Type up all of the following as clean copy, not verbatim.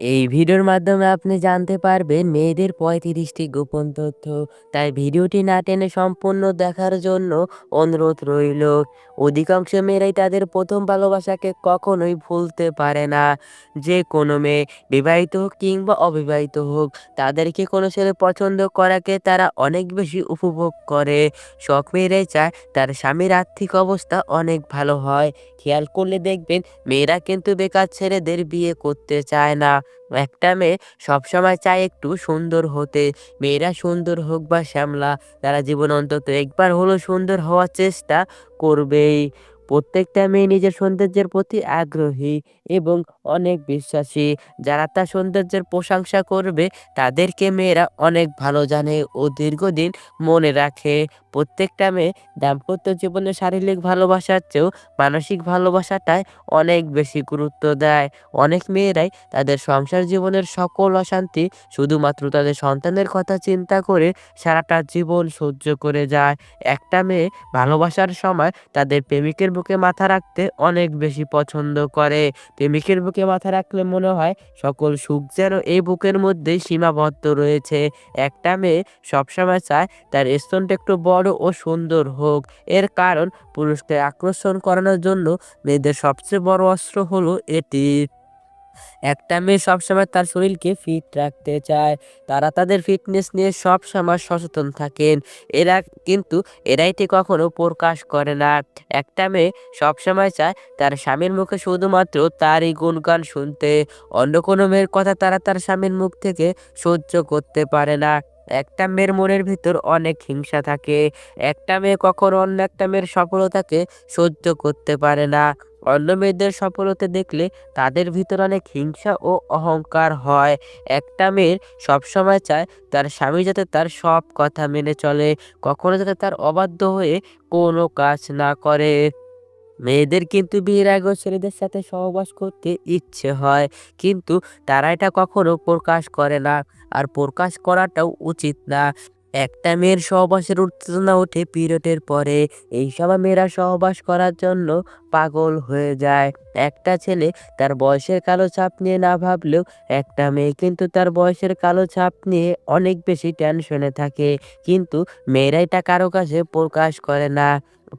এই ভিডিওর মাধ্যমে আপনি জানতে পারবেন মেয়েদের ৩৫টি গোপন তথ্য। তাই ভিডিওটি না টেনে সম্পূর্ণ দেখার জন্য অনুরোধ রইল। অধিকাংশ মেয়েরাই তাদের প্রথম ভালোবাসাকে কখনোই ভুলতে পারে না। যে কোনো মেয়ে, বিবাহিত হোক কিংবা অবিবাহিত হোক, তাদেরকে কোনো ছেলে পছন্দ করাকে তারা অনেক বেশি উপভোগ করে। সব মেয়েরাই চায় তার স্বামীর আর্থিক অবস্থা অনেক ভালো হয়। খেয়াল করলে দেখবেন মেয়েরা কিন্তু বেকার ছেলেদের বিয়ে করতে চায় না। একটা মেয়ে সবসময় চায় একটু সুন্দর হতে। মেয়েরা সুন্দর হোক বা শ্যামলা, তারা জীবনে অন্তত একবার হলেও সুন্দর হওয়ার চেষ্টা করবেই। প্রত্যেকটা মেয়ে নিজের সৌন্দর্যের প্রতি আগ্রহী এবং অনেক বিশ্বাসী। যারা তার সৌন্দর্যের প্রশংসা করবে তাদেরকে মেয়েরা অনেক ভালো জানে ও দীর্ঘদিন মনে রাখে। প্রত্যেকটা মেয়ে দাম্পত্য জীবনে শারীরিক ভালোবাসার চেয়েও মানসিক ভালোবাসাটায় অনেক বেশি গুরুত্ব দেয়। অনেক মেয়েরাই তাদের সংসার জীবনের সকল অশান্তি শুধুমাত্র তাদের সন্তানের কথা চিন্তা করে সারাটা জীবন সহ্য করে যায়। একটা মেয়ে ভালোবাসার সময় তাদের প্রেমিকের বুকে মাথা রাখতে অনেক বেশি পছন্দ করে। প্রেমিকের বুকে মাথা রাখলে মনে হয় সকল সুখ যেন এই বুকের মধ্যেই সীমাবদ্ধ রয়েছে। একটা মেয়ে সবসময় চায় তার স্তনটা একটু বড় ও সুন্দর হোক। এর কারণ পুরুষকে আকর্ষণ করানোর জন্য মেয়েদের সবচেয়ে বড় অস্ত্র হলো এটি। একটা মেয়ে সবসময় তার শরীরকে ফিট রাখতে চায়। তারা তাদের ফিটনেস নিয়ে সবসময় সচেতন থাকেন। এরা কিন্তু এটি কখনো প্রকাশ করে না। একটা মেয়ে সবসময় চায় তার স্বামীর মুখে শুধুমাত্র তারই গুণগান শুনতে। অন্য কোনো মেয়ের কথা তারা তার স্বামীর মুখ থেকে সহ্য করতে পারে না। একটা মেয়ের মনের ভিতর অনেক হিংসা থাকে। একটা মেয়ে কখনো অন্য একটা মেয়ের সফলতাকে সহ্য করতে পারে না। অন্য মেয়েদের সফলতা দেখলে তাদের ভিতর অনেক হিংসা ও অহংকার হয়। একটা মেয়ের সবসময় চায় তার স্বামী যাতে তার সব কথা মেনে চলে, কখনো যাতে তার অবাধ্য হয়ে কোনো কাজ না করে। মেয়েদের কিন্তু বিয়ের আগেও ছেলেদের সাথে সহবাস করতে ইচ্ছে হয়, কিন্তু তারা এটা কখনো প্রকাশ করে না। আর প্রকাশ করাটাও উচিত না। একটা মেয়ের সহবাসের উত্তেজনা ওঠে পিরিয়ডের পরে। এই সময় মেয়েরা সহবাস করার জন্য পাগল হয়ে যায়। একটা ছেলে তার বয়সের কালো ছাপ নিয়ে না ভাবলেও একটা মেয়ে কিন্তু তার বয়সের কালো ছাপ নিয়ে অনেক বেশি টেনশনে থাকে। কিন্তু মেয়েরা এটা কারো কাছে প্রকাশ করে না।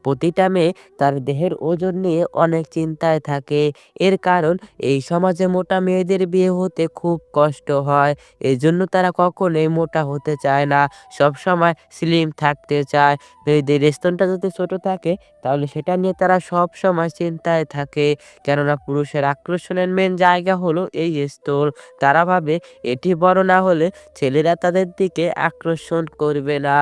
প্রতিটা মেয়ে তার দেহের ওজন নিয়ে অনেক চিন্তায় থাকে। এর কারণ এই সমাজে মোটা মেয়েদের বিয়ে হতে খুব কষ্ট হয়। এজন্য তারা কখনোই মোটা হতে চায় না। সবসময় স্লিম থাকতে চায়। মেয়েদের স্তনটা যদি ছোট থাকে তাহলে সেটা নিয়ে তারা সবসময় চিন্তায় থাকে। কেননা পুরুষের আকর্ষণের মেইন জায়গা হলো এই স্তন। তারা ভাবে এটি বড় না হলে ছেলেরা তাদের দিকে আকর্ষণ করবে না।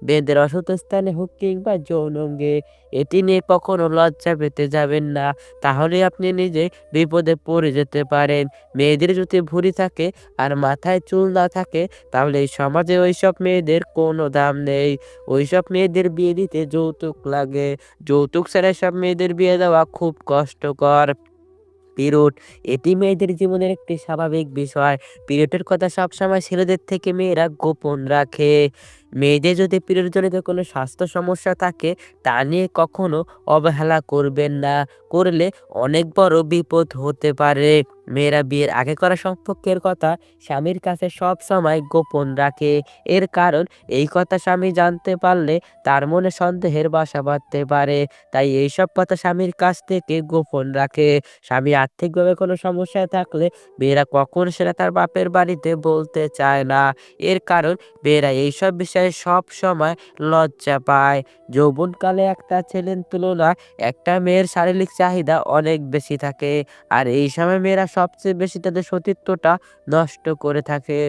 মেয়েদের অসুস্থ স্থানে হোক কিংবা যৌন অঙ্গে, এটি নিয়ে কখনো লজ্জা পেতে যাবেন না। তাহলে আপনি নিজে বিপদে পড়ে যেতে পারেন। মেয়েদের যদি ভুঁড়ি থাকে আর মাথায় চুল না থাকে তাহলে এই সমাজে ওইসব মেয়েদের কোনো দাম নেই। ওইসব মেয়েদের বিয়ে দিতে যৌতুক লাগে। যৌতুক ছাড়া এসব মেয়েদের বিয়ে দেওয়া খুব কষ্টকর। পিরিয়ড, এটি মেয়েদের জীবনের একটি স্বাভাবিক বিষয়। পিরিয়ডের কথা সবসময় ছেলেদের থেকে মেয়েরা গোপন রাখে। মেয়েদের যদি পিরিয়ডজনিত কোনো স্বাস্থ্য সমস্যা থাকে তা নিয়ে কখনো অবহেলা করবেন না। করলে অনেক বড় বিপদ হতে পারে। মেয়েরা বিয়ের আগে করা সম্পর্কের কথা স্বামীর কাছে সবসময় গোপন রাখে। এর কারণ এই কথা স্বামী জানতে পারলে তার মনে সন্দেহের বাসা বাঁধতে পারে। তাই এইসব কথা স্বামীর কাছ থেকে গোপন রাখে। স্বামী আর্থিকভাবে কোনো সমস্যায় থাকলে মেয়েরা কখনো সেটা তার বাপের বাড়িতে বলতে চায় না। এর কারণ মেয়েরা এইসব বিষয়ে সবসময় লজ্জা পায়। যৌবনকালে একটা ছেলের তুলনায় একটা মেয়ের শারীরিক চাহিদা অনেক বেশি থাকে। আর এই সময় মেয়েরা সবচেয়ে বেশি তাদের সতীত্বটা নষ্ট করে থাকে।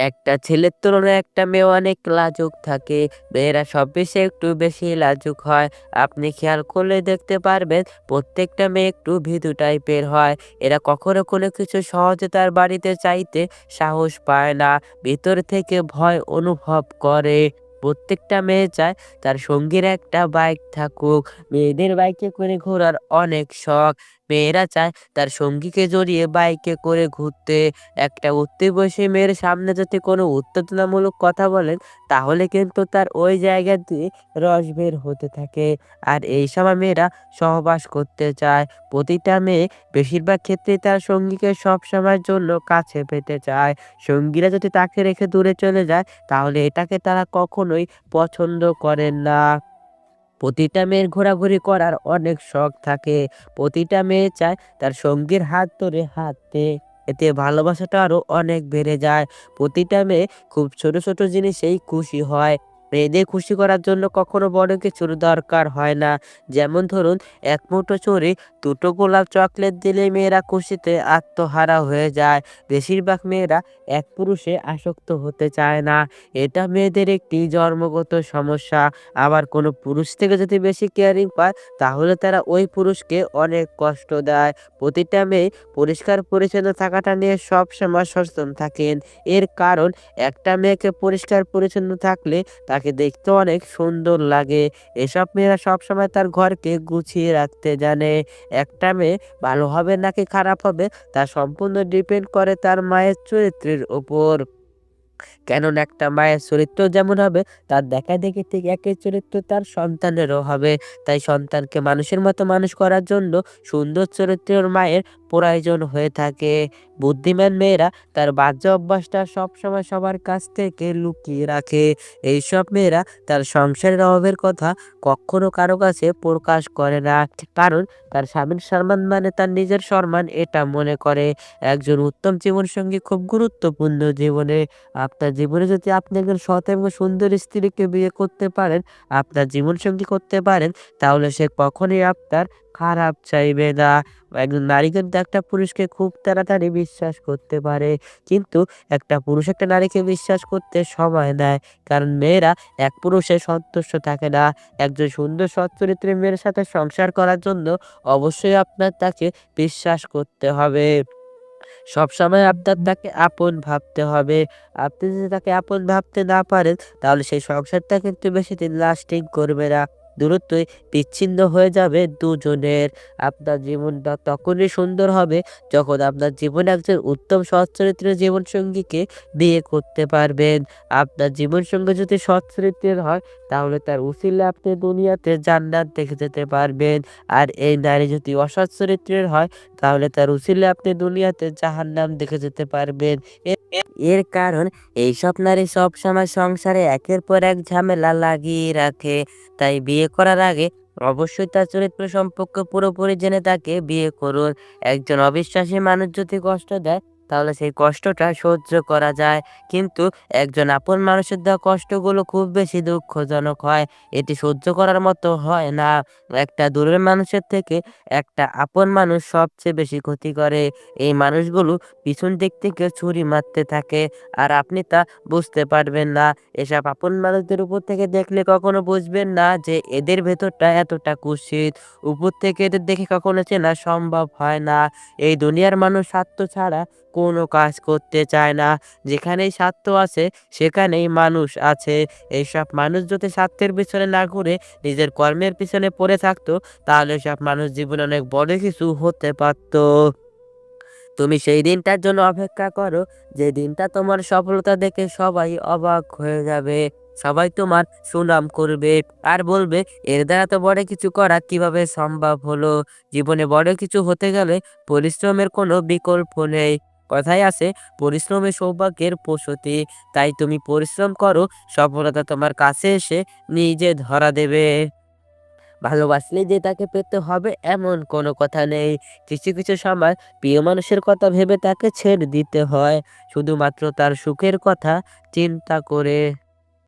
একটা ছেলের তুলনায় একটা মেয়ে অনেক লাজুক থাকে। মেয়েরা সব বিষয়ে একটু বেশি লাজুক হয়। আপনি খেয়াল করলে দেখতে পারবেন প্রত্যেকটা মেয়ে একটু ভীতু টাইপের হয়। এরা কখনো কোনো কিছু সহজে তার বাড়িতে চাইতে সাহস পায় না। ভিতর থেকে ভয় অনুভব করে। প্রত্যেকটা মেয়ে চায় তার সঙ্গীর একটা বাইক থাকুক। মেয়েদের বাইকে করে ঘোরার অনেক শখ। মেয়েরা চায় তার সঙ্গীকে জড়িয়ে বাইকে করে ঘুরতে। একটা উঠতে বসে মেয়ের সামনে যদি কোনো উত্তেজনামূলক কথা বলেন, তাহলে কিন্তু তার ওই জায়গা দিয়ে রস বের হতে থাকে। আর এই সময় মেয়েরা সহবাস করতে চায়। প্রতিটা মেয়ে বেশিরভাগ ক্ষেত্রেই তার সঙ্গীকে সবসময়ের জন্য কাছে পেতে চায়। সঙ্গীরা যদি তাকে রেখে দূরে চলে যায়, তাহলে এটাকে তারা কখনোই পছন্দ করেন না। প্রতিটা মেয়ের ঘোরাঘুরি করার অনেক শখ থাকে। প্রতিটা মেয়ে চায় তার সঙ্গীর হাত ধরে হাঁটতে। এতে ভালোবাসাটা আরো অনেক বেড়ে যায়। প্রতিটা মেয়ে খুব ছোট, ছোট জিনিসেই খুশি হয়। মেয়েদের খুশি করার জন্য কখনো বড় কিছুর দরকার হয় না। যেমন ধরুন, এক মুঠো চুড়ি, দুটো গোলাপ চকলেট দিলেই মেয়েরা খুশিতে আত্মহারা হয়ে যায়। বেশিরভাগ মেয়েরা এক পুরুষে আসক্ত হতে চায় না। এটা মেয়েদের একটি জন্মগত সমস্যা। আবার কোনো পুরুষ থেকে যদি বেশি কেয়ারিং পায়, তাহলে তারা ওই পুরুষকে অনেক কষ্ট দেয়। প্রতিটা মেয়ে পরিষ্কার পরিচ্ছন্ন থাকাটা নিয়ে সবসময় সচেতন থাকেন। এর কারণ, একটা মেয়েকে পরিষ্কার পরিচ্ছন্ন থাকলে তাকে দেখতে অনেক সুন্দর লাগে। এসব মেয়েরা সবসময় তার ঘরকে গুছিয়ে রাখতে জানে। একটা মেয়ে ভালো হবে নাকি খারাপ হবে, তা সম্পূর্ণ ডিপেন্ড করে তার মায়ের চরিত্রের উপর। কেননা একটা মায়ের চরিত্র যেমন হবে, তার দেখাদেখি ঠিক একই চরিত্র তার সন্তানেরও হবে। তাই সন্তানকে মানুষের মতো মানুষ করার জন্য সুন্দর চরিত্রের মায়ের প্রয়োজন হয়ে থাকে। বুদ্ধিমান মেয়েরা তার বাজে অভ্যাসটা সবসময় সবার কাছ থেকে লুকিয়ে রাখে। এইসব মেয়েরা তার সংসারের অভাবের কথা কখনো কারো কাছে প্রকাশ করে না। কারণ তার স্বামীর সম্মান মানে তার নিজের সম্মান, এটা মনে করে। একজন উত্তম জীবনসঙ্গী খুব গুরুত্বপূর্ণ জীবনে। আপনার জীবনে যদি আপনি একজন সৎ এবং সুন্দর স্ত্রীকে বিয়ে করতে পারেন, আপনার জীবনসঙ্গী করতে পারেন, তাহলে সে কখনোই আপনার খারাপ চাইবে না। একজন নারী কিন্তু একটা পুরুষকে খুব তাড়াতাড়ি বিশ্বাস করতে পারে। কিন্তু একটা পুরুষ একটা নারীকে বিশ্বাস করতে সময় নেয়। কারণ মেয়েরা এক পুরুষে সন্তুষ্ট থাকে না। একজন সুন্দর সৎ চরিত্রের মেয়ের সাথে সংসার করার জন্য অবশ্যই আপনার তাকে বিশ্বাস করতে হবে। সবসময় আপনার তাকে আপন ভাবতে হবে। আপনি যদি তাকে আপন ভাবতে না পারেন, তাহলে সেই সংসারটা কিন্তু বেশিদিন লাস্টিং করবে না। দূরত্বই বিচ্ছিন্ন হয়ে যাবে দুজনের। আপনার জীবনটা তখনই সুন্দর হবে, যখন আপনার জীবনে একজন উত্তম সৎ চরিত্রের জীবনসঙ্গীকে বিয়ে করতে পারবেন। আপনার জীবনসঙ্গী যদি সৎ চরিত্রের হয়, তাহলে তার উছিলে আপনি দুনিয়াতে জান্নাত দেখে যেতে পারবেন। আর এই নারী যদি অসৎ চরিত্রের হয়, তাহলে তার উছিলে আপনি দুনিয়াতে জাহান্নাম দেখে যেতে পারবেন। এর কারণ, এইসব নারী সবসময় সংসারে একের পর এক ঝামেলা লাগিয়ে রাখে। তাই বিয়ে করার আগে অবশ্যই তার চরিত্র সম্পর্কে পুরোপুরি জেনে তাকে বিয়ে করুন। একজন অবিশ্বাসী মানুষ যদি কষ্ট দেয়, তাহলে সেই কষ্টটা সহ্য করা যায়। কিন্তু একজন আপন মানুষের দেওয়া কষ্টগুলো খুব বেশি দুঃখজনক হয়। এটি সহ্য করার মতো হয় না। একটা দূরের মানুষের থেকে একটা আপন মানুষ সবচেয়ে বেশি ক্ষতি করে। এই মানুষগুলো পিছন দিক থেকে ছুরি মারতে থাকে, আর আপনি তা বুঝতে পারবেন না। এসব আপন মানুষদের উপর থেকে দেখলে কখনো বুঝবেন না যে এদের ভেতরটা এতটা কুৎসিত। উপর থেকে এদের দেখে কখনো চেনা সম্ভব হয় না। এই দুনিয়ার মানুষ স্বার্থ ছাড়া কোনো কাজ করতে চায় না। যেখানেই স্বার্থ আছে, সেখানেই মানুষ আছে। এইসব মানুষ যদি স্বার্থের পিছনে না ঘুরে নিজের কর্মের পিছনে পড়ে থাকতো, তাহলে সব মানুষ জীবনে অনেক বড় কিছু হতে পারত। তুমি সেই দিনটার জন্য অপেক্ষা করো, যে দিনটা তোমার সফলতা দেখে সবাই অবাক হয়ে যাবে। সবাই তোমার সুনাম করবে আর বলবে, এর দ্বারা তো বড় কিছু করা কিভাবে সম্ভব হলো। জীবনে বড় কিছু হতে গেলে পরিশ্রমের কোনো বিকল্প নেই। কথায় আছে, পরিশ্রমে সৌভাগ্যের প্রসূতি। তাই তুমি পরিশ্রম করো, সফলতা তোমার কাছে এসে নিজে ধরা দেবে। ভালোবাসলেই যে তাকে পেতে হবে এমন কোনো কথা নেই। কিছু, কিছু সময় প্রিয় মানুষের কথা ভেবে তাকে ছেড়ে দিতে হয়, শুধুমাত্র তার সুখের কথা চিন্তা করে।